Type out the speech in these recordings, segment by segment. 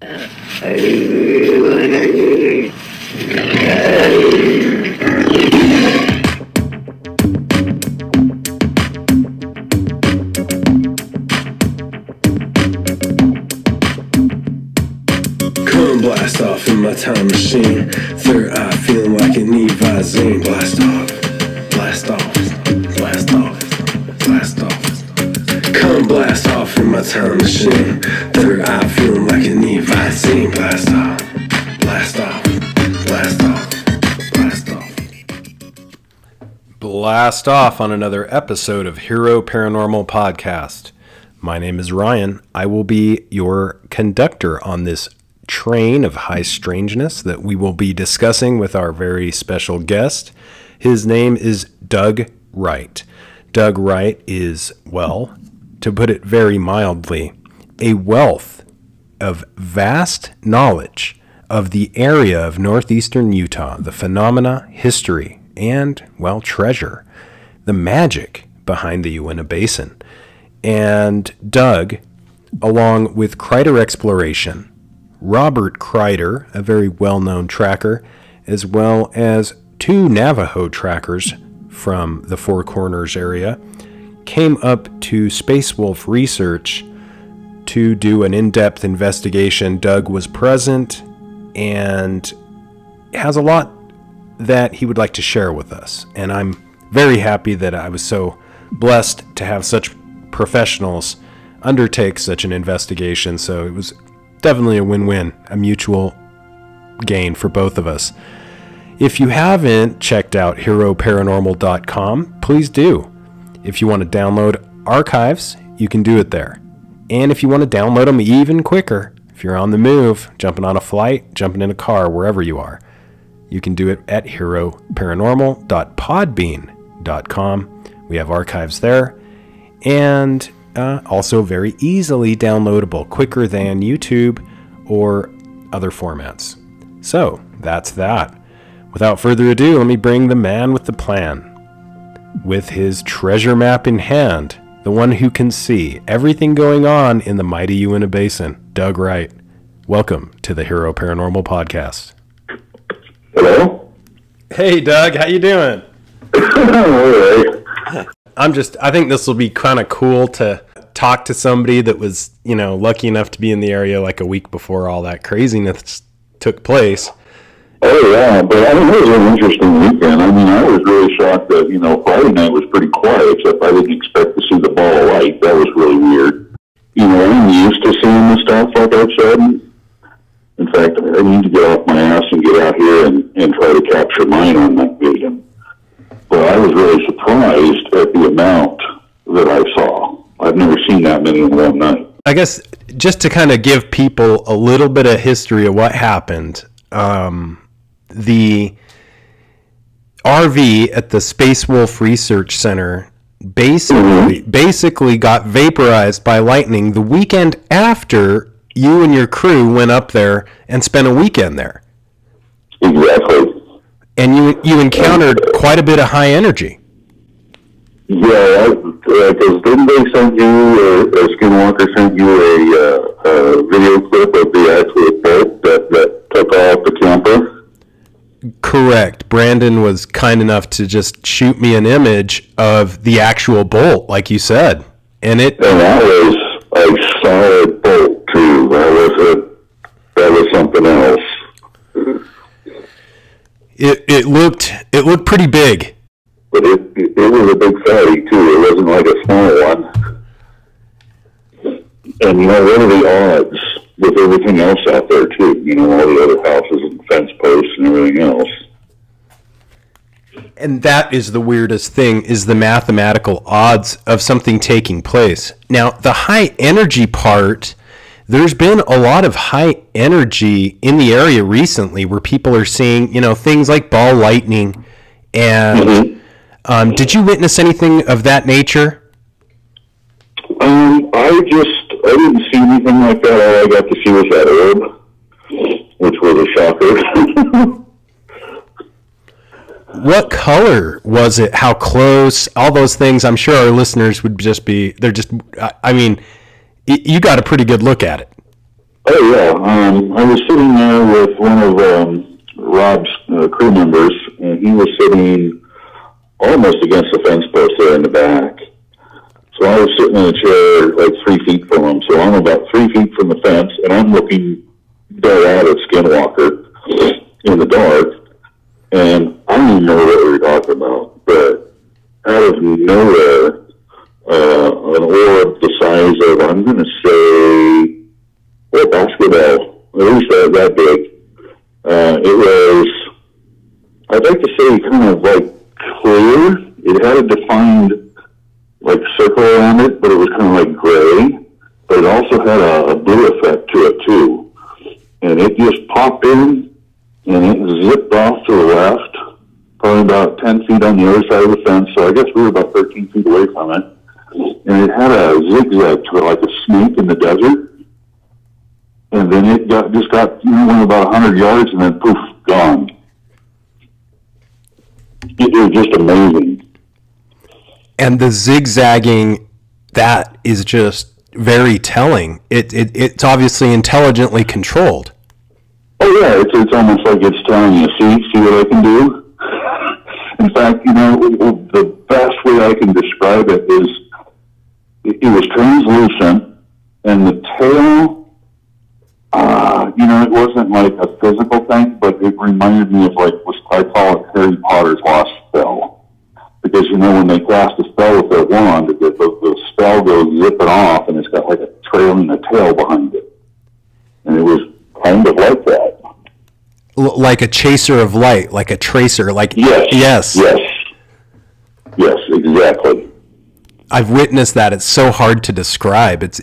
Come blast off in my time machine. Third eye feeling like an Evazine. Blast off, blast off, blast off, blast off. Come blast off in my time machine. Third eye feeling like an Evazine. Blast off, blast off, blast off, blast off. Blast off on another episode of Hero Paranormal Podcast. My name is Ryan. I will be your conductor on this train of high strangeness that we will be discussing with our very special guest. His name is Doug Wright. Doug Wright is, well, to put it very mildly, a wealth of vast knowledge of the area of northeastern Utah, the phenomena, history, and, well, treasure, the magic behind the Uintah Basin. And Doug, along with Kreider Exploration, Robert Kreider, a very well-known tracker, as well as two Navajo trackers from the Four Corners area, came up to Space Wolf Research to do an in-depth investigation. Doug was present and has a lot that he would like to share with us. And I'm very happy that I was so blessed to have such professionals undertake such an investigation. So it was definitely a win-win, a mutual gain for both of us. If you haven't checked out heroparanormal.com, please do. If you want to download archives, you can do it there. And if you want to download them even quicker, if you're on the move, jumping on a flight, jumping in a car, wherever you are, you can do it at heroparanormal.podbean.com. We have archives there. And also very easily downloadable, quicker than YouTube or other formats. So that's that. Without further ado, let me bring the man with the plan. With his treasure map in hand, the one who can see everything going on in the mighty Uintah Basin, Doug Wright. Welcome to the Hero Paranormal Podcast. Hello? Hey Doug, how you doing? All right. I think this will be kind of cool to talk to somebody that was, lucky enough to be in the area like a week before all that craziness took place. Oh, yeah, but it was an interesting weekend. I was really shocked that, Friday night was pretty quiet, except I didn't expect to see the ball of light. That was really weird. I'm used to seeing the stuff like I've said. In fact, I need to get off my ass and get out here and try to capture mine on that vision. But I was really surprised at the amount that I saw. I've never seen that many in one night. I guess just to kind of give people a little bit of history of what happened, the RV at the Space Wolf Research Center basically got vaporized by lightning the weekend after you and your crew went up there and spent a weekend there. Exactly. And you encountered quite a bit of high energy. Yeah, because didn't they send you, or Skinwalker sent you a video clip of the actual boat that took off the camper? Correct. Brandon was kind enough to just shoot me an image of the actual bolt, like you said. And that was a solid bolt, too. That was something else. It looked pretty big. But it was a big fatty, too. It wasn't like a small one. And, what are the odds with everything else out there, too? All the other houses and fence posts and everything else. And that is the weirdest thing, is the mathematical odds of something taking place. Now, the high energy part, there's been a lot of high energy in the area recently where people are seeing, things like ball lightning. And did you witness anything of that nature? I didn't see anything like that. All I got to see was that orb, which was a shocker. What color was it? How close? All those things. I'm sure our listeners would just be, you got a pretty good look at it. Oh yeah, I was sitting there with one of Rob's crew members, and he was sitting almost against the fence post there in the back. So I was sitting in a chair like 3 feet from him. So I'm about 3 feet from the fence, and I'm looking dead out at Skinwalker in the dark. And I don't even know what we were talking about, but out of nowhere, an orb the size of, I'm going to say, a basketball, at least that big. It was, I'd like to say, kind of like clear. It had a defined like circle around it, but it was kind of like gray. But it also had a blue effect to it too. And it just popped in, and it zipped off to the left, probably about 10 feet on the other side of the fence. So I guess we were about 13 feet away from it. And it had a zigzag to it, like a snake in the desert. And then it just got went about 100 yards, and then poof, gone. It was just amazing. And the zigzagging, that is just very telling. It's obviously intelligently controlled. Oh yeah, it's almost like it's telling you, see what I can do. In fact, the best way I can describe it is it was translucent, and the tail. It wasn't like a physical thing, but it reminded me of I call it Harry Potter's lost spell. Because, when they cast a spell with their wand, the spell goes zipping off, and it's got like a trail and a tail behind it. And it was kind of like that. Like a chaser of light, like a tracer, like... Yes, exactly. I've witnessed that. It's so hard to describe. It's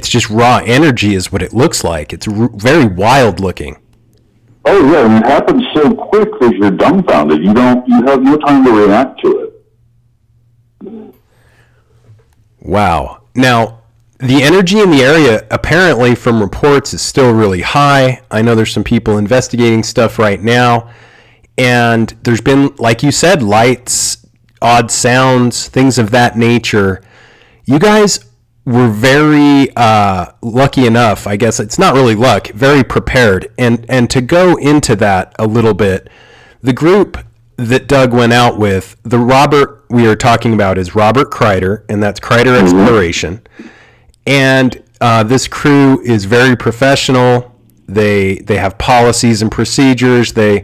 just raw energy is what it looks like. It's very wild looking. Oh yeah, and it happens so quick that you're dumbfounded. You have no time to react to it. Wow. Now, the energy in the area, apparently from reports, is still really high. I know there's some people investigating stuff right now. And there's been, like you said, lights, odd sounds, things of that nature. You guys were very lucky enough, I guess it's not really luck, very prepared. And to go into that a little bit, the group that Doug went out with, the Robert we are talking about is Robert Kreider, and that's Kreider Exploration. And this crew is very professional. They have policies and procedures. They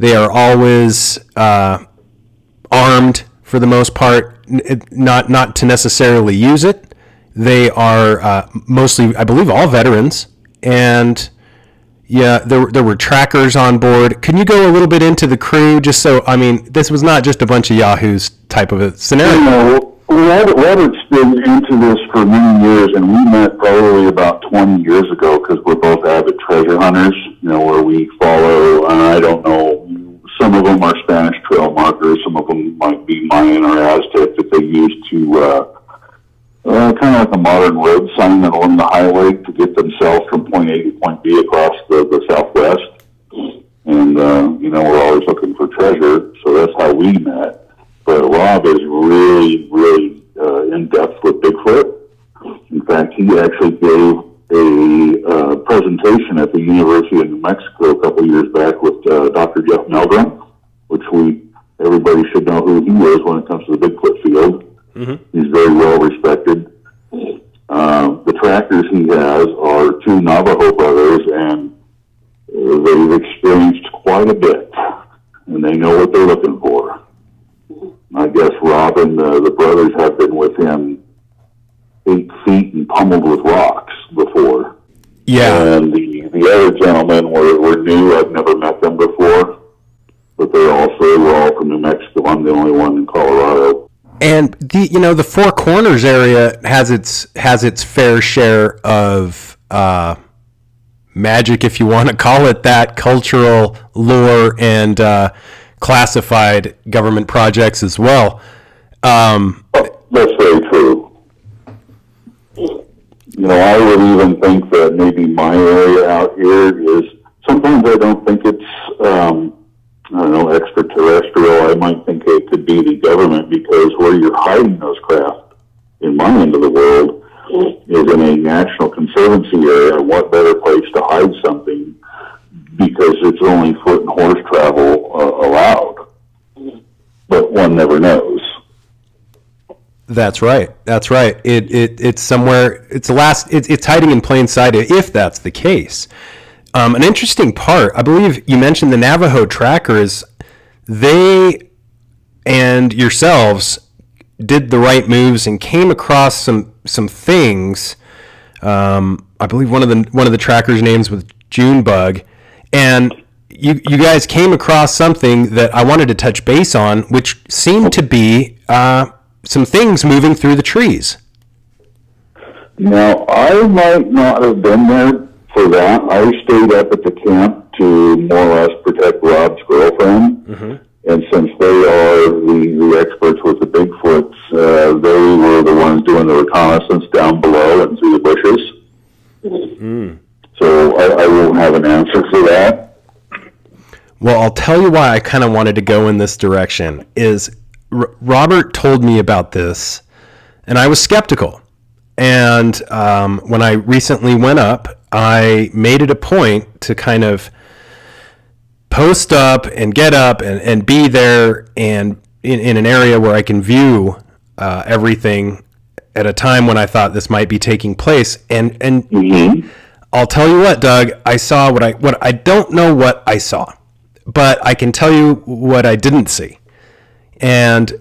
are always armed for the most part, not to necessarily use it. They are mostly, I believe, all veterans, and yeah, there were trackers on board. Can you go a little bit into the crew, just so, this was not just a bunch of yahoos type of a scenario? Robert's been into this for many years, and we met probably about 20 years ago because we're both avid treasure hunters, where we follow, I don't know, some of them are Spanish trail markers, some of them might be Mayan or Aztec that they use to kind of like a modern road sign along the highway to get themselves from point A to point B across the Southwest. And, we're always looking for treasure, so that's how we met. But Rob is really, really in-depth with Bigfoot. In fact, he actually gave a presentation at the University of New Mexico a couple of years back with Dr. Jeff Meldrum, which everybody should know who he is when it comes to the Bigfoot field. Mm-hmm. He's very well respected. The trackers he has are two Navajo brothers, and they've experienced quite a bit, and they know what they're looking for. I guess Rob and the brothers have been with him 8 feet and pummeled with rocks before. Yeah. And the other gentlemen were new. I've never met them before, but we're all from New Mexico. I'm the only one in Colorado. And the Four Corners area has its fair share of magic, if you want to call it that, cultural lore and classified government projects as well. That's very true. I would even think that maybe my area out here is, sometimes I don't think it's, extraterrestrial. I might think it could be the government, because where you're hiding those craft in my end of the world, is in a National Conservancy area, what better place to hide something, because it's only foot and horse travel allowed. But one never knows. That's right. That's right. It's somewhere. It's hiding in plain sight if that's the case. An interesting part, I believe you mentioned the Navajo trackers. They and yourselves did the right moves and came across some things. I believe one of the trackers' names was Junebug, and you guys came across something that I wanted to touch base on, which seemed to be some things moving through the trees. Now, I might not have been there for that. I stayed up at the camp to more or less protect Rob's girlfriend. Mm-hmm. And since they are the experts with the Bigfoots, they were the ones doing the reconnaissance down below and through the bushes. Mm. So I won't have an answer for that. Well, I'll tell you why I kind of wanted to go in this direction is Robert told me about this, and I was skeptical. And when I recently went up, I made it a point to kind of post up and get up and be there and in an area where I can view everything at a time when I thought this might be taking place. And mm-hmm. I'll tell you what, Doug, I saw what I don't know what I saw, but I can tell you what I didn't see. And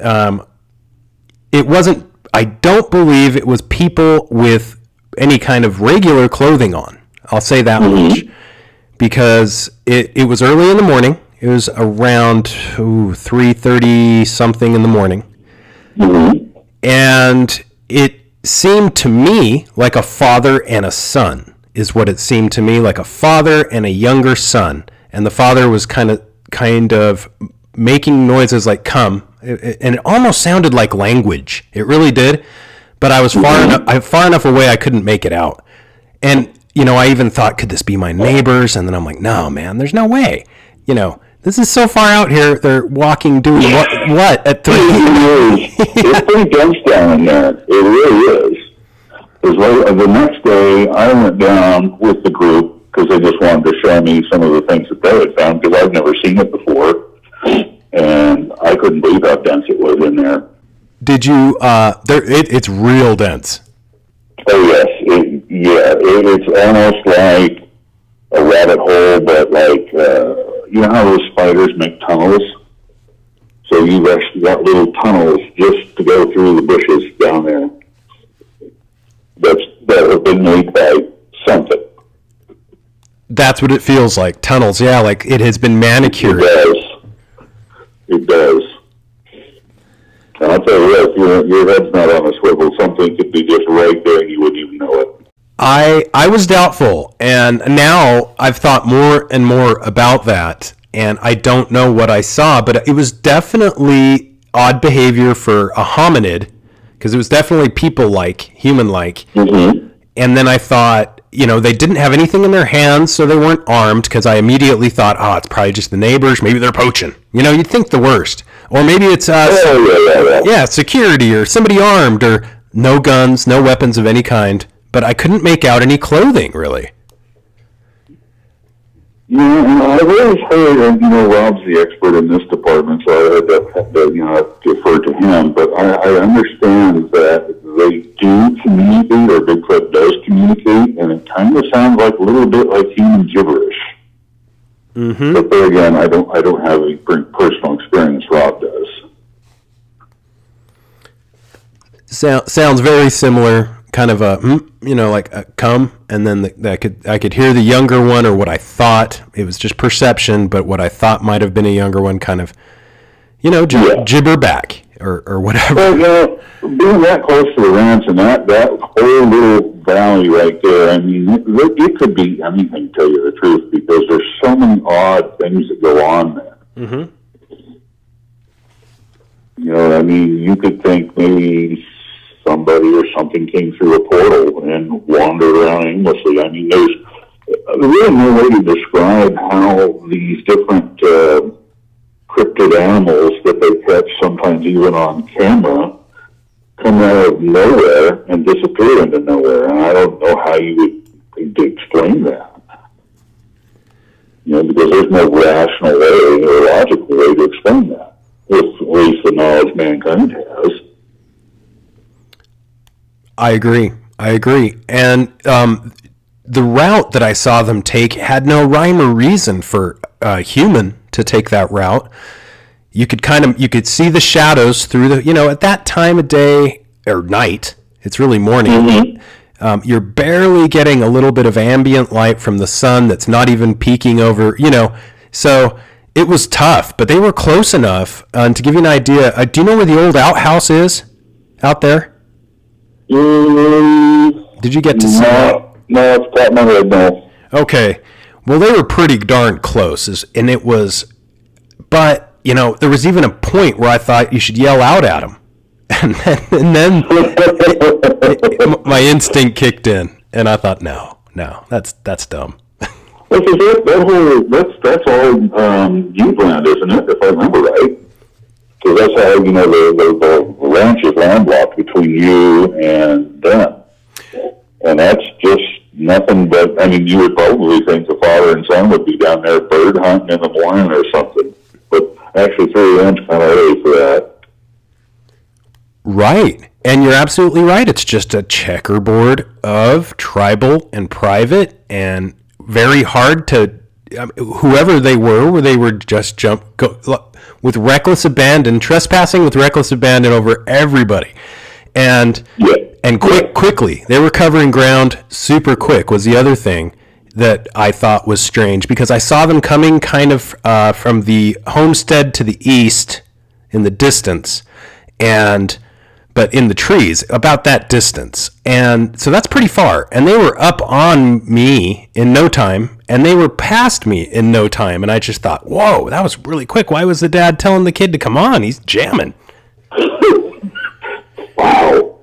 it wasn't, I don't believe it was people with any kind of regular clothing on. I'll say that mm-hmm. much. Because it was early in the morning. It was around 3:30 something in the morning. Mm-hmm. And it seemed to me like a father and a son is what it seemed to me, like a father and a younger son. And the father was kind of making noises like come. And it almost sounded like language. It really did. But I was far enough away I couldn't make it out. And you know, I even thought, could this be my neighbors? And then I'm like, no, man, there's no way. You know, this is so far out here. They're walking, doing what at 3? It's pretty dense down in there. It really is. Because the next day, I went down with the group because they just wanted to show me some of the things that they had found because I've never seen it before. And I couldn't believe how dense it was in there. Did you, it's real dense. Oh, yes. It's almost like a rabbit hole, but like, you know how those spiders make tunnels? So you've actually got little tunnels just to go through the bushes down there that have been made by something. That's what it feels like, tunnels. Yeah, like it has been manicured. It does. And I'll tell you what, your head's not on a swivel. Something could be just right there and you wouldn't even know it. I was doubtful, and now I've thought more and more about that, and I don't know what I saw, but it was definitely odd behavior for a hominid, because it was definitely people-like, human-like. Mm-hmm. And then I thought, you know, they didn't have anything in their hands, so they weren't armed, because I immediately thought, it's probably just the neighbors, maybe they're poaching. You know, you'd think the worst. Or maybe it's security, or somebody armed, or no guns, no weapons of any kind. But I couldn't make out any clothing, really. Yeah, I've always heard, and Rob's the expert in this department, so I had to defer to him. But I understand that they do communicate, or Bigfoot does communicate, and it kind of sounds like a little bit like human gibberish. Mm-hmm. But there again, I don't have any personal experience. Rob does. Sounds very similar. Kind of like a come, and then I could hear the younger one, or what I thought. It was just perception, but what I thought might have been a younger one kind of, gibber back, or whatever. Well, being that close to the ranch and that whole little valley right there, I mean, it could be anything, to tell you the truth, because there's so many odd things that go on there. Mm-hmm. You could think maybe somebody or something came through a portal and wandered around aimlessly. I mean, there's really no way to describe how these different cryptid animals that they catch, sometimes even on camera, come out of nowhere and disappear into nowhere. And I don't know how you would explain that. Because there's no rational way or logical way to explain that, with at least the knowledge mankind has. I agree. And the route that I saw them take had no rhyme or reason for a human to take that route. You could see the shadows through at that time of day or night. It's really morning. Mm-hmm. You're barely getting a little bit of ambient light from the sun that's not even peeking over, so it was tough, but they were close enough. And to give you an idea, do you know where the old outhouse is out there? Did you get to see it? No, it's got my head now. Okay. Well, they were pretty darn close, and it was, but, there was even a point where I thought you should yell out at them. And then my instinct kicked in, and I thought, no, that's dumb. That's all Uintah, isn't it? If I remember right, because that's how the ranch is landlocked between you and them, and that's just nothing but. I mean, you would probably think the father and son would be down there bird hunting in the morning or something, but actually, 3 a.m. is kind of early for that. Right. And you're absolutely right. It's just a checkerboard of tribal and private, and very hard to, whoever they were just with reckless abandon, trespassing with reckless abandon over everybody. And quickly, they were covering ground super quick was the other thing that I thought was strange, because I saw them coming kind of from the homestead to the east in the distance, but in the trees, about that distance. And so that's pretty far. And they were up on me in no time, and they were past me in no time. And I just thought, whoa, that was really quick. Why was the dad telling the kid to come on? He's jamming. Wow.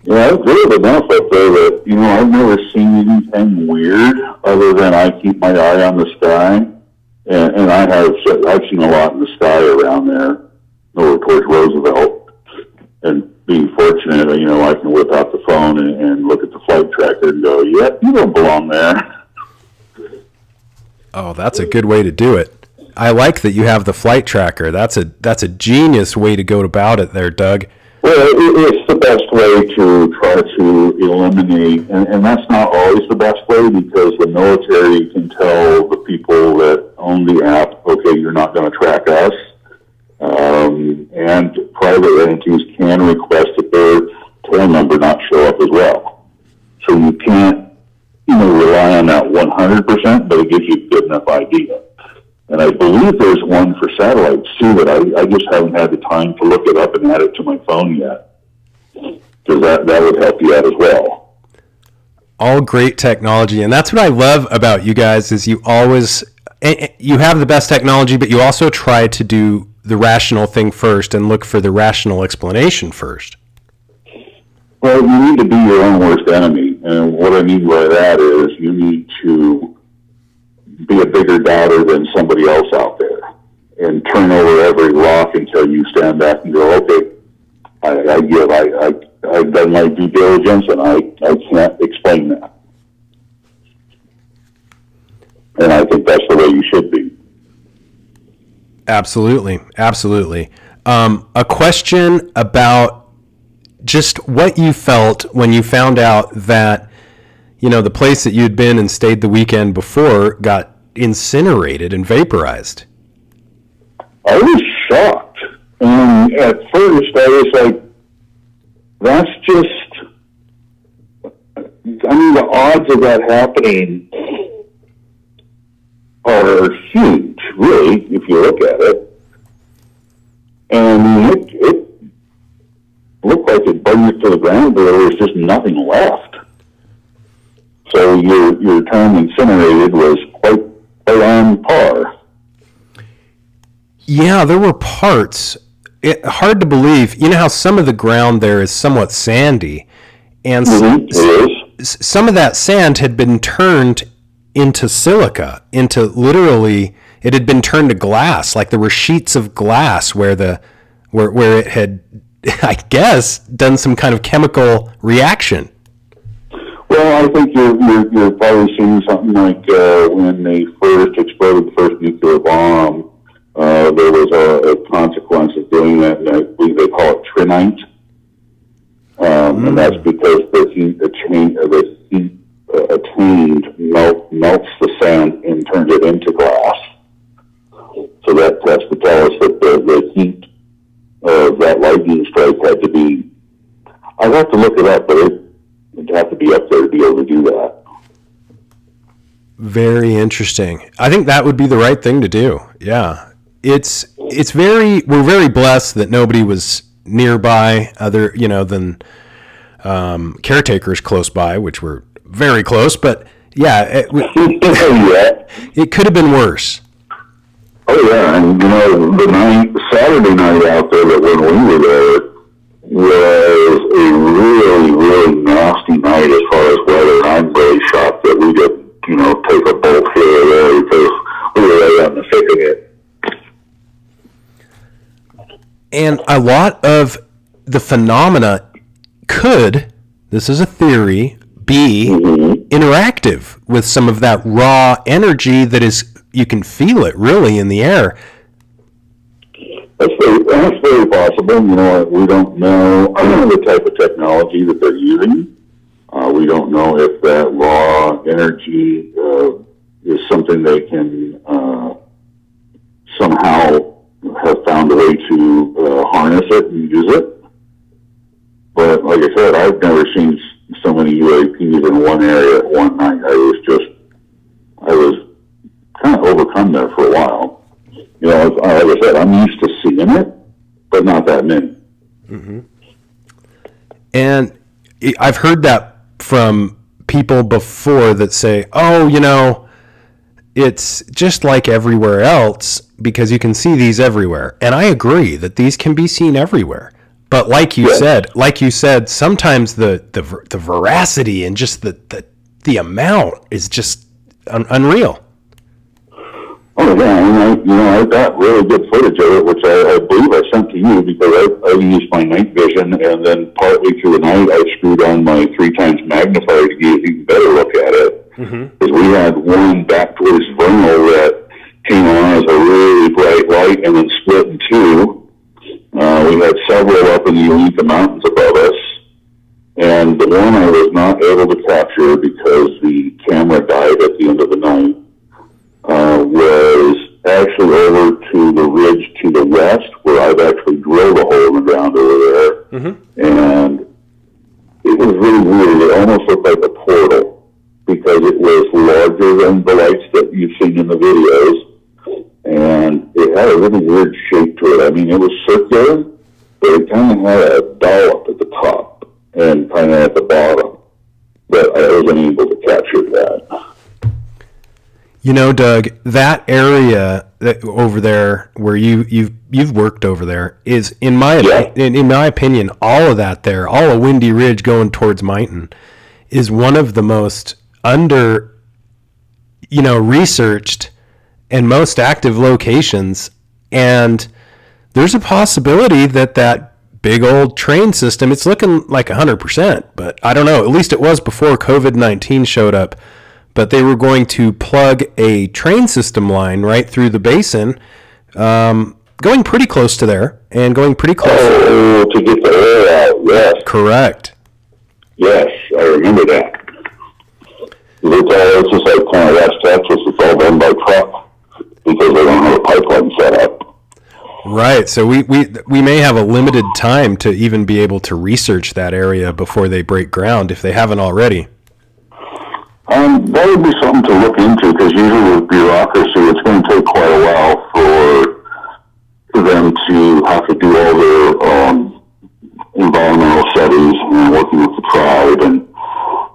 Yeah, it's good enough up there that, I've never seen anything weird other than I keep my eye on the sky. And I've seen a lot in the sky around there, over towards Roosevelt, and being fortunate, I can whip out the phone and look at the flight tracker and go, yep, you don't belong there. Oh, that's a good way to do it. I like that you have the flight tracker. That's a genius way to go about it there, Doug. Well, it's the best way to try to eliminate, and that's not always the best way, because the military can tell the people that own the app, okay, you're not going to track us. And private entities can request that their tail number not show up as well. So you can't, rely on that 100%, but it gives you a good enough idea. And I believe there's one for satellites too, that I just haven't had the time to look it up and add it to my phone yet, because that would help you out as well. All great technology, and that's what I love about you guys, is you have the best technology, but you also try to do the rational thing first and look for the rational explanation first. Well, you need to be your own worst enemy. And what I mean by that is you need to be a bigger doubter than somebody else out there and turn over every rock until you stand back and go, okay, I've done my due diligence and I can't explain that. And I think that's the way you should be. Absolutely. A question about just what you felt when you found out that, the place that you'd been and stayed the weekend before got incinerated and vaporized. I was shocked. And at first I was like, that's just, the odds of that happening are huge, really, if you look at it. And it looked like it burned it to the ground, but there was just nothing left. So your term incinerated was quite on par. Yeah, there were parts. Hard to believe. You know how some of the ground there is somewhat sandy, and some of that sand had been turned into silica, into literally, it had been turned to glass. Like there were sheets of glass where it had I guess, done some kind of chemical reaction. Well, I think you're probably seeing something like when they first exploded the first nuclear bomb, there was a consequence of doing that, and I believe they call it trinite. And that's because the heat attained melts the sand and turns it into glass. So that's to tell us that the heat of that lightning strike had to be, I'd have to look it up, but it'd have to be up there to be able to do that. Very interesting. I think that would be the right thing to do. Yeah. We're very blessed that nobody was nearby other, than caretakers close by, which were very close, but yeah, it could have been worse. Oh yeah, and the Saturday night out there that when we were there was a really, really nasty night as far as weather. I'm really shocked that we didn't, take a boat here there because we were right on the thick of it. And a lot of the phenomena could, this is a theory, be interactive with some of that raw energy that is, you can feel it really in the air. That's very possible. We don't know the type of technology that they're using. We don't know if that raw energy is something they can somehow have found a way to harness it and use it. But like I said, I've never seen so many UAPs in one area at one night. I was kind of overcome there for a while. Like I said, I'm used to seeing it, but not that many. Mm-hmm. And I've heard that from people before that say, it's just like everywhere else because you can see these everywhere. And I agree that these can be seen everywhere. But like you said, sometimes the veracity and just the amount is just unreal. Oh yeah, and I got really good footage of it, which I believe I sent to you because I used my night vision, and then partly through the night I screwed on my 3 times magnifier to get an even better look at it. Because we had one back towards Vernal that came on as a really bright light and then split in two. We had several up in the Uintah Mountains above us, and the one I was not able to capture because the camera died at the end of the night. Was actually over to the ridge to the west, where I've actually drilled a hole in the ground over there, and it was really weird. It almost looked like a portal because it was larger than the lights that you've seen in the videos, and it had a really weird shape to it. I mean, it was circular, but it kind of had a dollop at the top and kind of at the bottom, but I wasn't able to capture that. Doug, that area over there where you've worked over there is, in my opinion, all of that there, all of Windy Ridge going towards Mighton, is one of the most researched and most active locations. And there's a possibility that big old train system, it's looking like 100%, but I don't know. At least it was before COVID-19 showed up. But they were going to plug a train system line right through the basin, going pretty close to there, and going pretty close. Oh, to get the air out, yes. Correct. Yes, I remember that. It's just like kind of West Texas, it's all done by truck, because they don't have a pipeline set up. Right, so we may have a limited time to even be able to research that area before they break ground, if they haven't already. That would be something to look into, because usually with bureaucracy, it's going to take quite a while for them to have to do all their environmental studies and working with the tribe and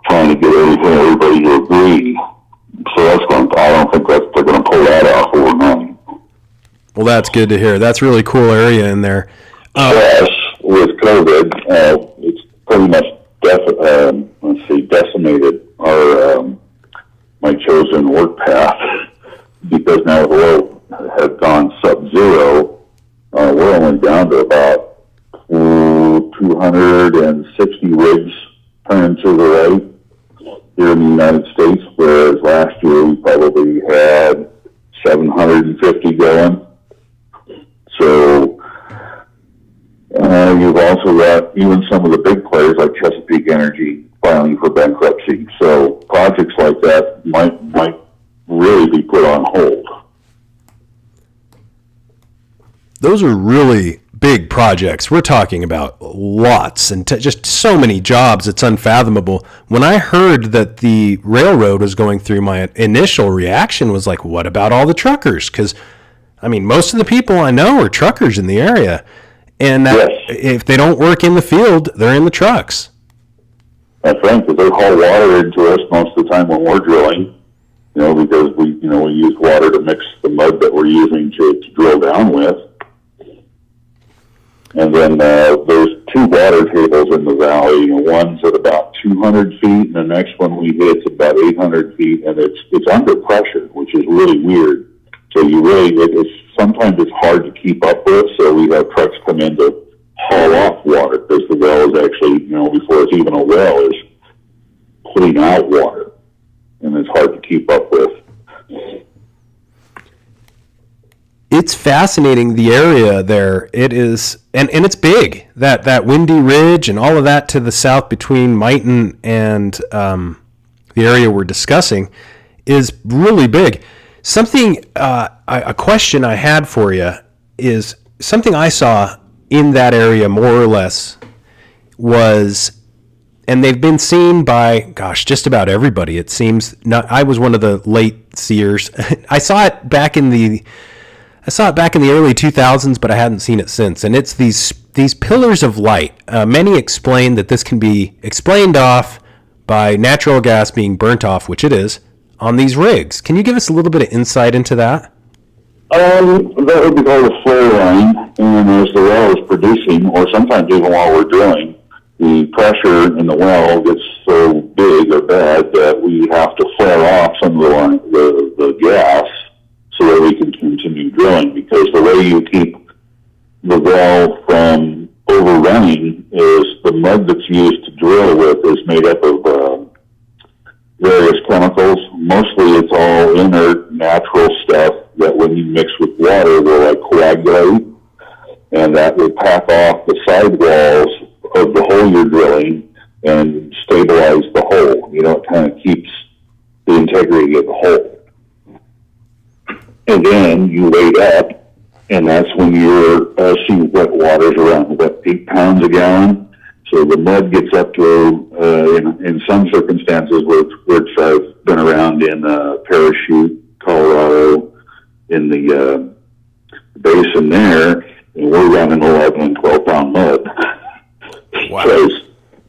trying to get everybody to agree. So I don't think they're going to pull that off overnight. Well, that's good to hear. That's a really cool area in there. Yes, with COVID, it's pretty much decimated my chosen work path, because now the oil had gone sub-zero. We're only down to about here in the United States, whereas last year we probably had 750 going. So you've also got even some of the big players like Chesapeake Energy filing for bankruptcy. So projects like that might really be put on hold. Those are really big projects. We're talking about lots and just so many jobs. It's unfathomable. When I heard that the railroad was going through, my initial reaction was like, what about all the truckers? Because, I mean, most of the people I know are truckers in the area. And if they don't work in the field, they're in the trucks. That's right, because they haul water into us most of the time when we're drilling, because we use water to mix the mud that we're using to drill down with. And then there's two water tables in the valley. One's at about 200 feet, and the next one we hit's about 800 feet, and it's under pressure, which is really weird. So sometimes it's hard to keep up with. So we have trucks come in to haul off water because the well is actually, before it's even a well, is putting out water, and it's hard to keep up with. It's fascinating, the area there. It is, and it's big. That Windy Ridge and all of that to the south between Mighton and the area we're discussing is really big. Something, a question I had for you is something I saw in that area more or less was, and they've been seen by, just about everybody. It seems. I was one of the late seers. I saw it back in the early 2000s, but I hadn't seen it since. And it's these pillars of light. Many explain that this can be explained off by natural gas being burnt off, which it is, on these rigs. Can you give us a little bit of insight into that? That would be called a flare line. And as the well is producing, or sometimes even while we're drilling, the pressure in the well gets so big or bad that we have to flare off some of the gas so that we can continue drilling, because the way you keep the well from overrunning is the mud that's used to drill with is made up of various chemicals. Mostly it's all inert, natural stuff that when you mix with water will coagulate, and that will pack off the side walls of the hole you're drilling and stabilize the hole. It kind of keeps the integrity of the hole. And then you wait up, and that's when you're seeing wet waters around 8 pounds a gallon. So the mud gets up to, in some circumstances, which I've been around in Parachute, Colorado, in the basin there, and we're running 11 and 12 pound mud. Wow. Because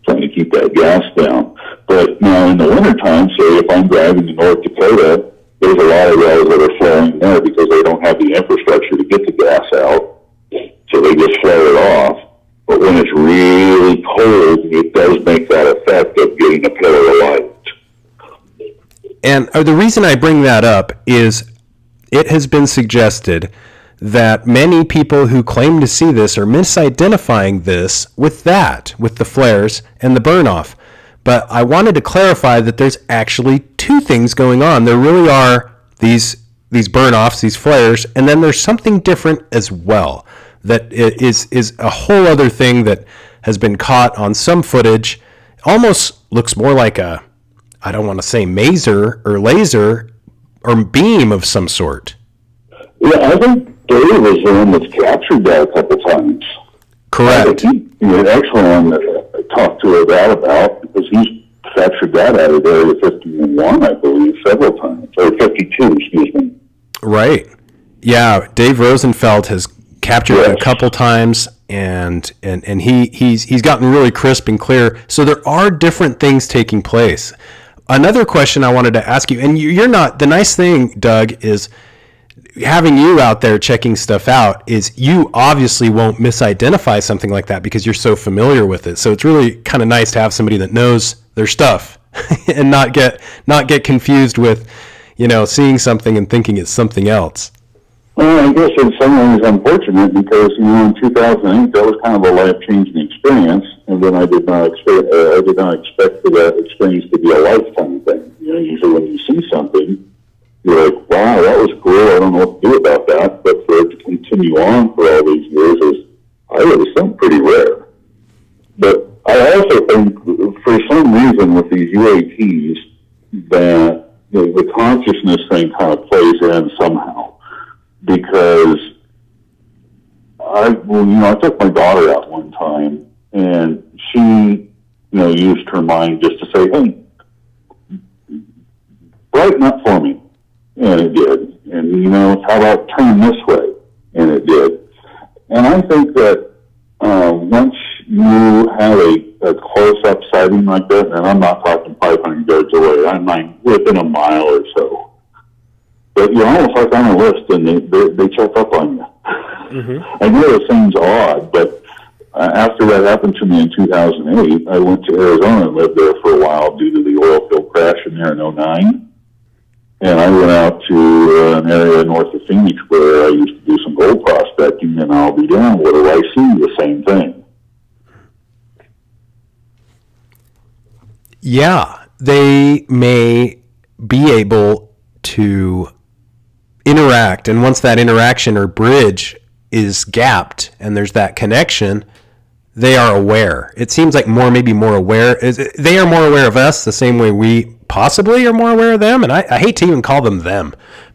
trying to keep that gas down. But now in the wintertime, say if I'm driving to North Dakota, there's a lot of wells that are flaring there because they don't have the infrastructure to get the gas out. So they just flare it off. But when it's really cold, it does make that effect of getting a pillar of light. And the reason I bring that up is it has been suggested that many people who claim to see this are misidentifying this with the flares and the burn-off. But I wanted to clarify that there's actually two things going on. There really are these burn-offs, these flares, and then there's something different as well that is a whole other thing that has been caught on some footage. Almost looks more like a, I don't want to say maser or laser or beam of some sort. Yeah, I think Dave is the one that's captured that a couple times. Correct. You're an excellent one to talk to that about, because he's captured that out of Area 51, I believe, several times. Or 52, excuse me. Right. Yeah, Dave Rosenfeld has captured it a couple times, and he's gotten really crisp and clear. So there are different things taking place. Another question I wanted to ask you, and you're not, the nice thing, Doug, is having you out there checking stuff out is you obviously won't misidentify something like that because you're so familiar with it. So it's really kind of nice to have somebody that knows their stuff and not get confused with, seeing something and thinking it's something else. Well, I guess in some ways unfortunate because, in 2008, that was kind of a life-changing experience. and then I did not expect for that experience to be a lifetime thing. You know, usually when you see something, you're like, wow, that was cool. I don't know what to do about that. But for it to continue on for all these years is, I really something pretty rare. But I also think, for some reason, with these UAPs, that the consciousness thing kind of plays in somehow. Because I took my daughter out one time, and she, used her mind just to say, hey, brighten up for me. And it did. And, how about turn this way? And it did. And I think that once you have a close-up sighting like that, and I'm not talking 500 yards away, I'm like within a mile or so, but you're almost like on a list, and they check up on you. Mm-hmm. I know it seems odd, but after that happened to me in 2008, I went to Arizona and lived there for a while due to the oil field crash in there in 2009. And I went out to an area north of Phoenix where I used to do some gold prospecting, and I'll be down. What do I see? The same thing. Yeah, they may be able to interact, and once that interaction or bridge is gapped and there's that connection, they are aware. It seems like maybe more aware. They are more aware of us the same way we possibly are more aware of them. And I hate to even call them,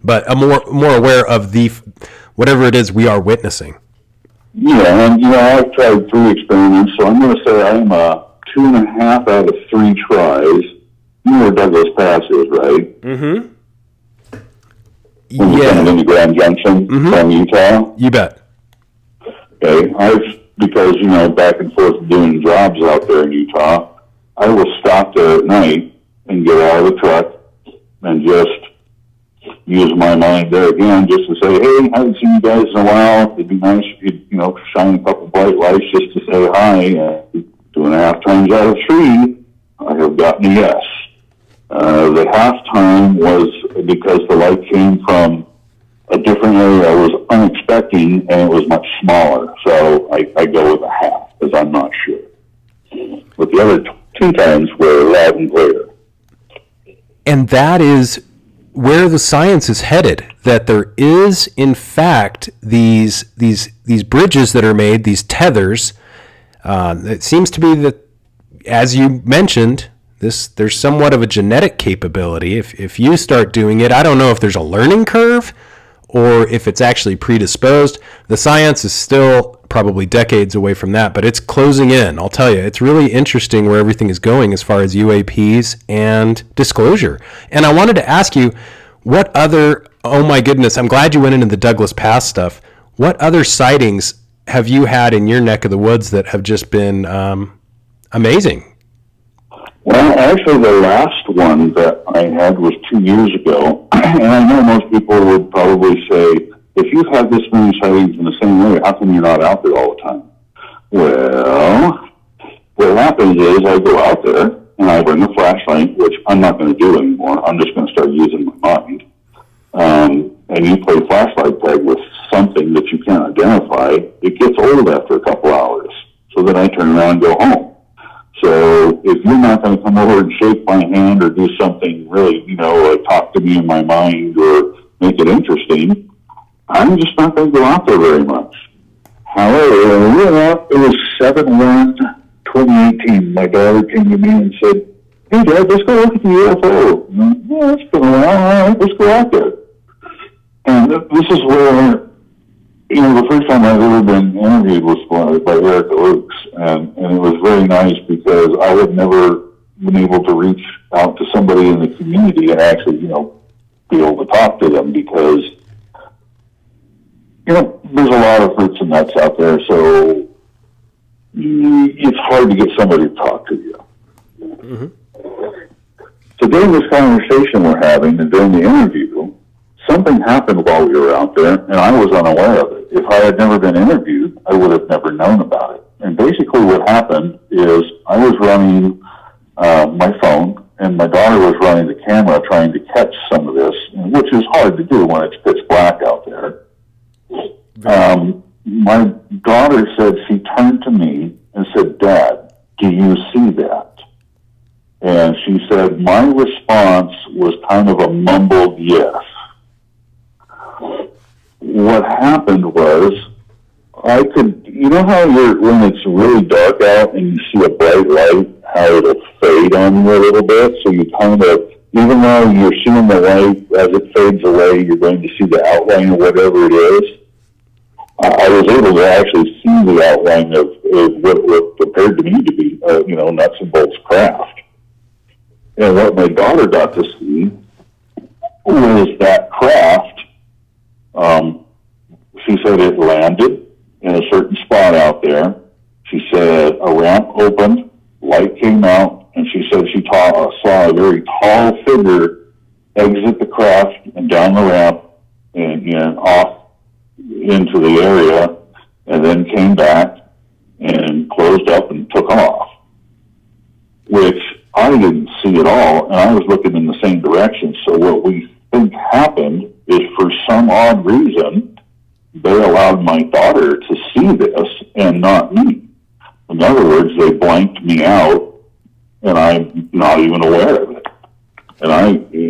but more aware of whatever it is we are witnessing. Yeah, and I've tried 3 experiments, so I'm going to say I'm a 2.5 out of 3 tries. You know where Douglas Pass is, right? Mm-hmm. When you're coming into Grand Junction from Utah? You bet. Okay, because, back and forth doing jobs out there in Utah, I will stop there at night and get out of the truck and just use my mind there again just to say, hey, I haven't seen you guys in a while. It'd be nice if you'd, shine a couple bright lights just to say hi. And 2.5 times out of 3, I have gotten a yes. The half time was because the light came from a different area I was unexpecting, and it was much smaller. So I go with a half, because I'm not sure. But the other 2 times were loud and clear. And that is where the science is headed, that there is, in fact, these bridges that are made, these tethers. It seems to be that, as you mentioned, there's somewhat of a genetic capability. If you start doing it, I don't know if there's a learning curve or if it's actually predisposed. The science is still probably decades away from that, but it's closing in. I'll tell you, it's really interesting where everything is going as far as UAPs and disclosure. And I wanted to ask you, what other, oh my goodness, I'm glad you went into the Douglas Pass stuff. What other sightings have you had in your neck of the woods that have just been amazing? Well, actually, the last one that I had was 2 years ago, and I know most people would probably say, if you've had this many sightings in the same area, how come you're not out there all the time? Well, what happens is I go out there, and I bring a flashlight, which I'm not going to do anymore. I'm just going to start using my mind. And you play flashlight tag with something that you can't identify, it gets old after a couple hours. So then I turn around and go home. So if you're not going to come over and shake my hand or do something really, like talk to me in my mind or make it interesting, I'm just not going to go out there very much. However, when we went out, it was 7/1/2018. My daughter came to me and said, hey, Dad, let's go look at the UFO. Yeah, it's been a while. All right, let's go out there. And this is where, the first time I've ever been interviewed was by Eric Oakes, and it was very nice because I had never been able to reach out to somebody in the community and actually, be able to talk to them because, there's a lot of fruits and nuts out there, so it's hard to get somebody to talk to you. Mm-hmm. So during this conversation we're having and during the interview, something happened while we were out there, and I was unaware of it. If I had never been interviewed, I would have never known about it. And basically what happened is I was running my phone, and my daughter was running the camera trying to catch some of this, which is hard to do when it's pitch black out there. My daughter said she turned to me and said, Dad, do you see that? And she said, my response was kind of a mumbled yes. What happened was, I could, you know how when it's really dark out and you see a bright light, how it'll fade on you a little bit? So you kind of, even though you're seeing the light, as it fades away, you're going to see the outline of whatever it is. I was able to actually see the outline of what appeared to me to be, nuts and bolts craft. And what my daughter got to see was that craft. She said it landed in a certain spot out there. She said a ramp opened, light came out, and she said she saw a very tall figure exit the craft and down the ramp and off into the area, and then came back and closed up and took off, which I didn't see at all, and I was looking in the same direction. So what we think happened is, for some odd reason, they allowed my daughter to see this and not me. In other words, they blanked me out, and I'm not even aware of it. And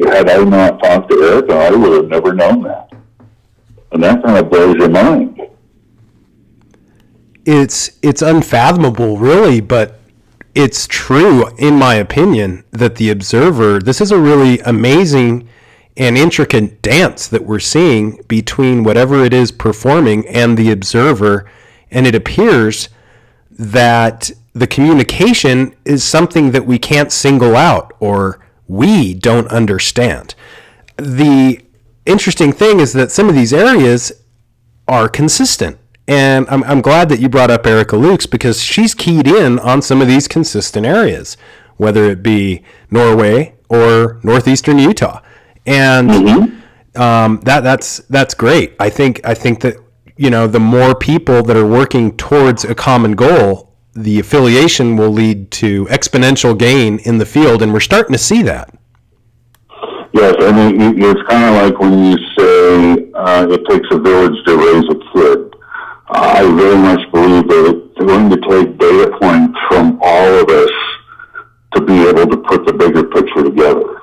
had I not talked to Erica, I would have never known that. And that kind of blows your mind. It's unfathomable, really, but it's true, in my opinion, that the observer, this is a really amazing and intricate dance that we're seeing between whatever it is performing and the observer. And it appears that the communication is something that we can't single out or we don't understand. The interesting thing is that some of these areas are consistent. And I'm glad that you brought up Erica Lukes, because she's keyed in on some of these consistent areas, whether it be Norway or northeastern Utah. And that's great. I think that, the more people that are working towards a common goal, the affiliation will lead to exponential gain in the field, and we're starting to see that. Yes, I mean, it's kind of like when you say it takes a village to raise a kid. I very much believe that it's going to take data points from all of us to be able to put the bigger picture together.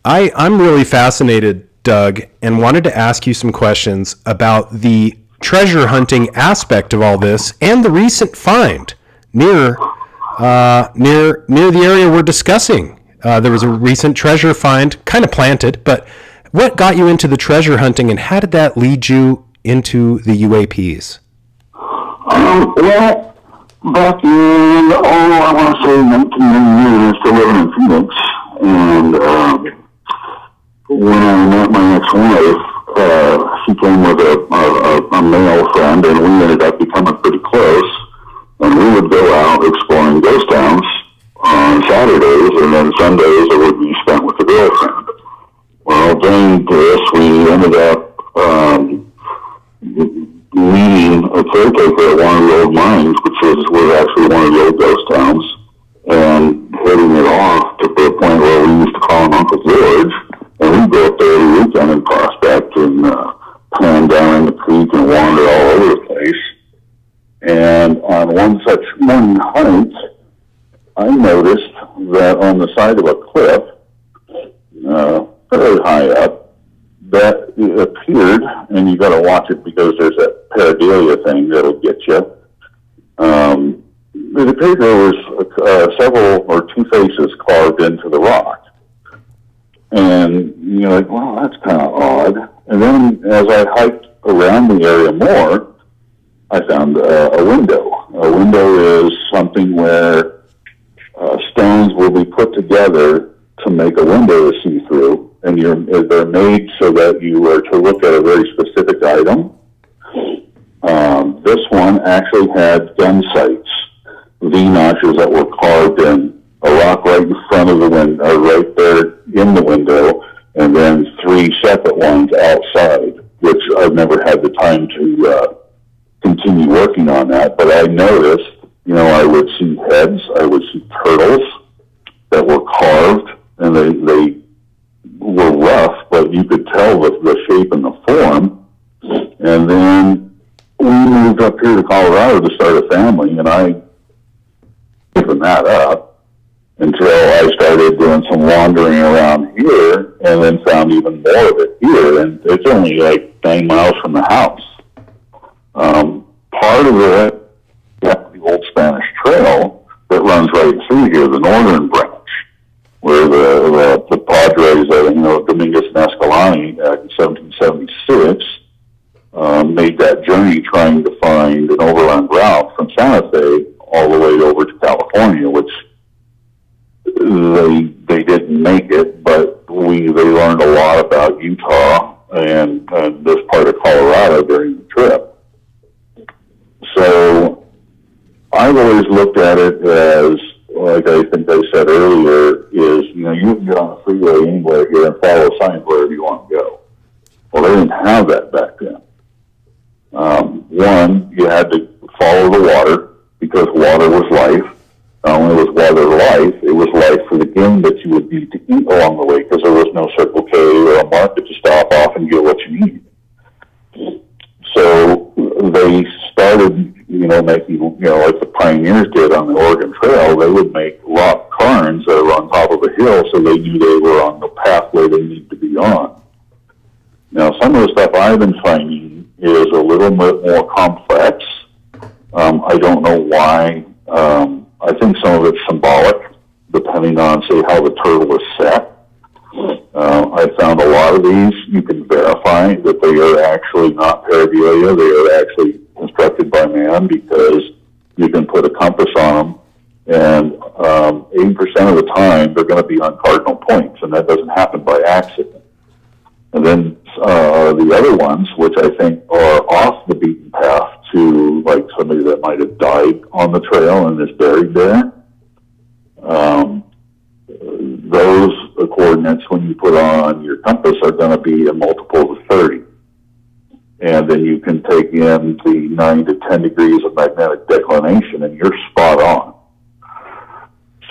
I'm really fascinated, Doug, and wanted to ask you some questions about the treasure hunting aspect of all this and the recent find near the area we're discussing. There was a recent treasure find, kind of planted, but what got you into the treasure hunting, and how did that lead you into the UAPs? Well, back in, I want to say 1990, I was still living in Phoenix, and when I met my ex-wife, she came with a male friend, and we ended up becoming pretty close, and we would go out exploring ghost towns on Saturdays, and then Sundays it would be spent with the girlfriend. Well, during this, we ended up meeting a caretaker at one of the old mines, which was actually one of the old ghost towns, and hitting it off to the point where we used to call him Uncle George, and we'd go up there every weekend and prospect and pan down in the creek and wander all over the place. And on one such morning hike, I noticed that on the side of a cliff, very high up, that it appeared, and you got to watch it because there's that pareidolia thing that'll get you. It appeared there was several or two faces carved into the rock, and you're like, "Wow, that's kind of odd." And then, as I hiked around the area more, I found a window. A window is something where stones will be put together to make a window to see through, and they're made so that you are to look at a very specific item. This one actually had gun sights, V-notches that were carved in a rock right in front of the window, right there in the window, and then three separate ones outside, which I've never had the time to continue working on that. But I noticed, I would see heads, I would see turtles that were carved, and they were rough, but you could tell the shape and the form. And then we moved up here to Colorado to start a family, and I given that up until I started doing some wandering around here, and then found even more of it here. And it's only like 9 miles from the house. Part of it, the old Spanish Trail that runs right through here, the northern branch, where the Padres, Dominguez and Escalante in 1776 made that journey trying to find an overland route from Santa Fe all the way over to California, which they didn't make it, but they learned a lot about Utah and this part of Colorado during the trip. So I've always looked at it as, like I think I said earlier, is, you can get on the freeway anywhere here and follow signs wherever you want to go. Well, they didn't have that back then. One, you had to follow the water because water was life. Not only was water life, it was life for the game that you would need to eat along the way because there was no Circle K or a market to stop off and get what you need. So they started, making, like the pioneers did on the Oregon Trail, they would make rock cairns that were on top of a hill so they knew they were on the pathway they needed to be on. Now, some of the stuff I've been finding is a little bit more complex. I don't know why. I think some of it's symbolic, depending on, say, how the turtle was set. I found a lot of these, you can verify that they are actually not paraphernalia. They are actually constructed by man because you can put a compass on them, and 80% of the time they're going to be on cardinal points, and that doesn't happen by accident. And then the other ones, which I think are off the beaten path to like somebody that might have died on the trail and is buried there, those coordinates, when you put on your compass, are going to be a multiple of 30. And then you can take in the 9 to 10 degrees of magnetic declination, and you're spot on.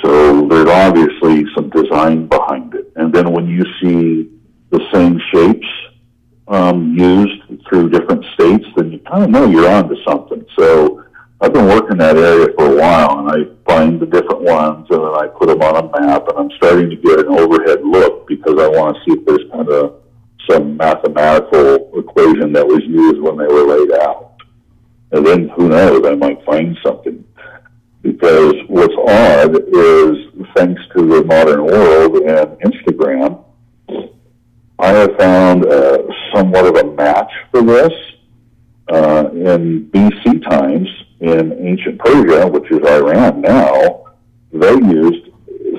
So there's obviously some design behind it. And then when you see the same shapes used through different states, then you kind of know you're onto something. So I've been working that area for a while, and I find the different ones, and then I put them on a map, and I'm starting to get an overhead look because I want to see if there's kind of some mathematical equation that was used when they were laid out. And then, who knows, I might find something. Because what's odd is, thanks to the modern world and Instagram, I have found somewhat of a match for this. In BC times, in ancient Persia, which is Iran now, they used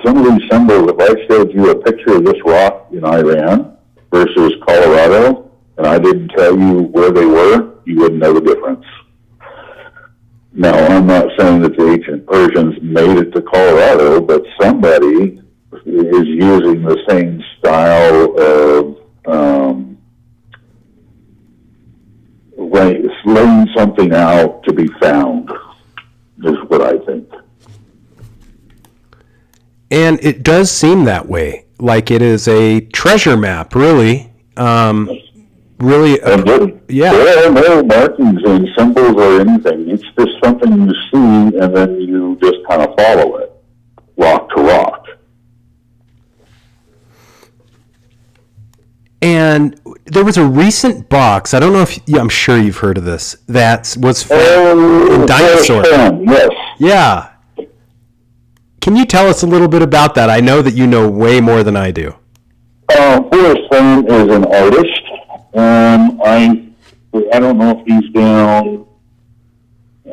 some of these symbols. If I showed you a picture of this rock in Iran versus Colorado, and I didn't tell you where they were, you wouldn't know the difference. Now, I'm not saying that the ancient Persians made it to Colorado, but somebody is using the same style of laying something out to be found, is what I think. And it does seem that way, like it is a treasure map, really. Really, yeah. There are no markings and symbols or anything. It's just something you see, and then you just kind of follow it, rock to rock. And there was a recent box, I don't know if, I'm sure you've heard of this, that was found in dinosaur. Yes. Yeah. Can you tell us a little bit about that? I know that you know way more than I do. Forrest Fenn is an artist. I don't know if he's down.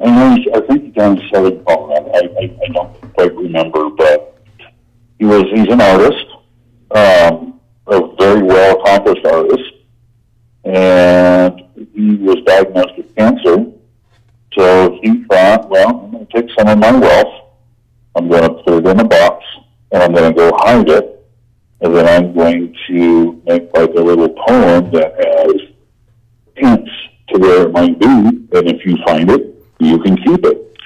I think he's down in Southern Colorado. I don't quite remember, but he's an artist, a very well accomplished artist, and he was diagnosed with cancer. So he thought, well, I'm going to take some of my wealth, I'm going to put it in a box, and I'm going to go hide it, and then I'm going to make like a little poem that has hints to where it might be, and if you find it, you can keep it.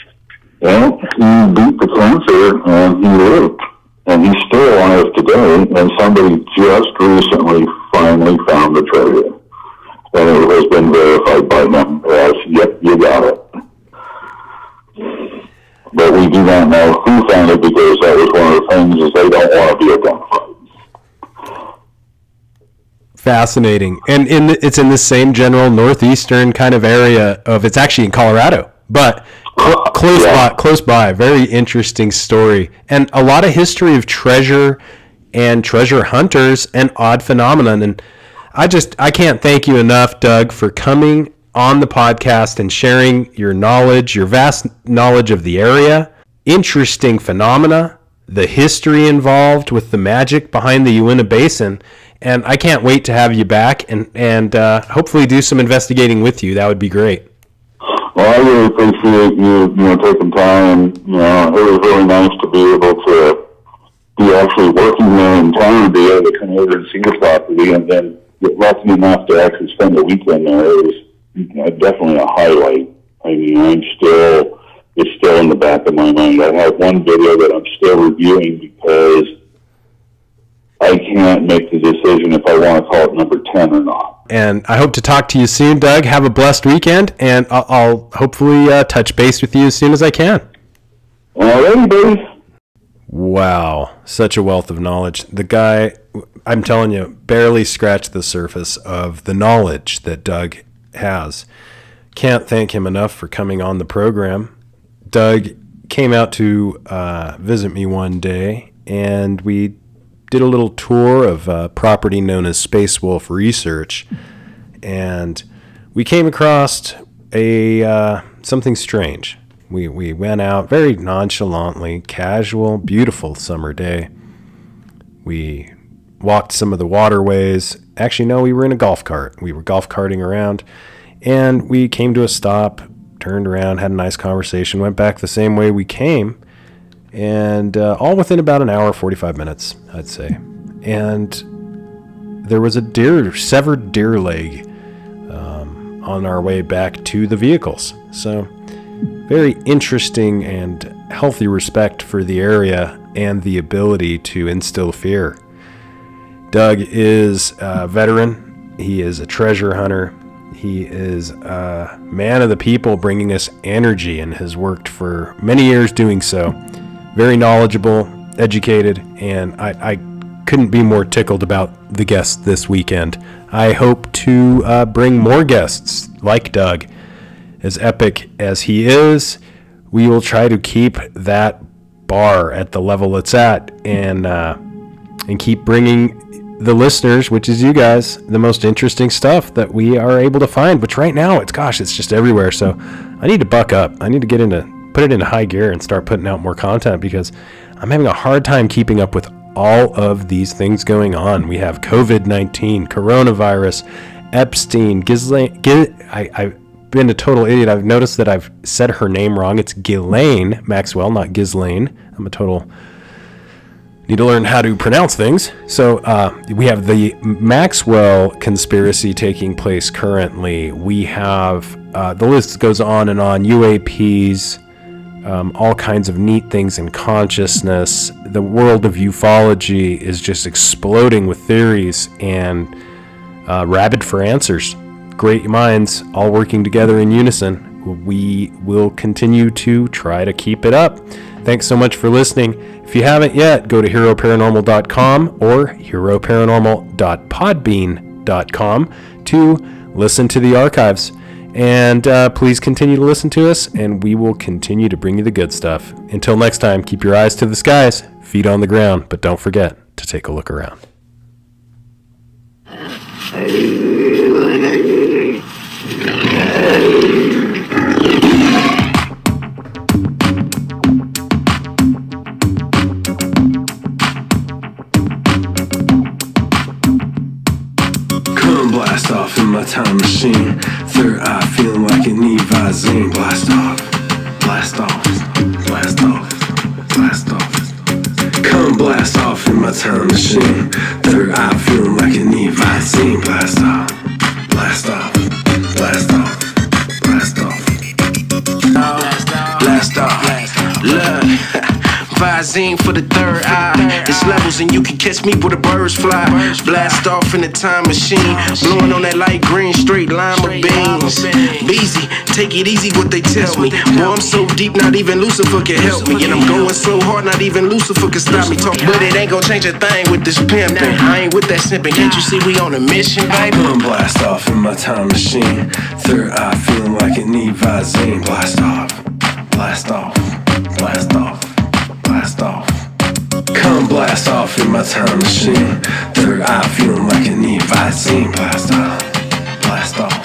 Well, he beat the cancer, and he lived, and he's still alive today, and somebody just recently finally found the treasure, and it has been verified by them as, yep, you got it. but we do not know who found it because that was one of the things is they don't want to be a gunfight. Fascinating. And it's in the same general northeastern kind of area of, it's actually in Colorado, but close by. Very interesting story. And a lot of history of treasure and treasure hunters and odd phenomenon. And I can't thank you enough, Doug, for coming on the podcast and sharing your knowledge, your vast knowledge of the area, interesting phenomena, the history involved with the magic behind the Uintah Basin. And I can't wait to have you back and hopefully do some investigating with you. That would be great. Well, I really appreciate you taking time. It was really nice to be able to be actually working there in town and be able to come over and see the property and then get lucky enough to actually spend the weekend there. It was definitely a highlight. I mean, it's still in the back of my mind. I have one video that I'm still reviewing because I can't make the decision if I want to call it number 10 or not. And I hope to talk to you soon, Doug. Have a blessed weekend, and I'll hopefully touch base with you as soon as I can. All righty, buddy. Wow, such a wealth of knowledge. The guy, I'm telling you, barely scratched the surface of the knowledge that Doug has. Can't thank him enough for coming on the program. Doug came out to visit me one day, and we did a little tour of a property known as Space Wolf Research, and we came across something strange. We went out very nonchalantly, casual, beautiful summer day. We walked some of the waterways. Actually, no, we were in a golf cart. We were golf carting around, and we came to a stop, turned around, had a nice conversation, went back the same way we came, and all within about an hour, 45 minutes, I'd say. And there was a severed deer leg on our way back to the vehicles. So very interesting and healthy respect for the area and the ability to instill fear. Doug is a veteran. He is a treasure hunter. He is a man of the people, bringing us energy, and has worked for many years doing so. Very knowledgeable, educated, and I couldn't be more tickled about the guests this weekend. I hope to bring more guests like Doug. As epic as he is, we will try to keep that bar at the level it's at, and keep bringing the listeners, which is you guys, the most interesting stuff that we are able to find. Which right now, it's just everywhere. So I need to buck up. I need to put it into high gear and start putting out more content, because I'm having a hard time keeping up with all of these things going on. We have COVID-19, coronavirus, Epstein, Ghislaine. I've been a total idiot. I've noticed that I've said her name wrong. It's Ghislaine Maxwell, not Ghislaine. Need to learn how to pronounce things. So we have the Maxwell conspiracy taking place currently. We have, the list goes on and on, UAPs, all kinds of neat things in consciousness. The world of ufology is just exploding with theories and rabid for answers. Great minds all working together in unison. We will continue to try to keep it up. Thanks so much for listening. If you haven't yet, go to heroparanormal.com or heroparanormal.podbean.com to listen to the archives. And please continue to listen to us, and we will continue to bring you the good stuff. Until next time, keep your eyes to the skies, feet on the ground, but don't forget to take a look around. Blast off in my time machine. Third eye feeling like an Evazine. Blast off, blast off, blast off, blast off. Come blast off in my time machine. Third eye feeling like an Evazine. Blast off, blast off, blast off, blast off. Blast off, look. Visine for the third eye. It's levels and you can catch me where the birds fly. Blast off in the time machine, blowing on that light green straight lima beans. Beezy, take it easy what they tell me. Boy, I'm so deep, not even Lucifer can help me. And I'm going so hard, not even Lucifer can stop me talking. But it ain't gonna change a thing with this pimping. I ain't with that simping. Can't you see we on a mission, baby? Blast off in my time machine. Third eye feeling like it need Visine. Blast off, blast off, blast off, blast off. Come blast off in my time machine. Third eye feeling like it need Visine. Blast off, blast off.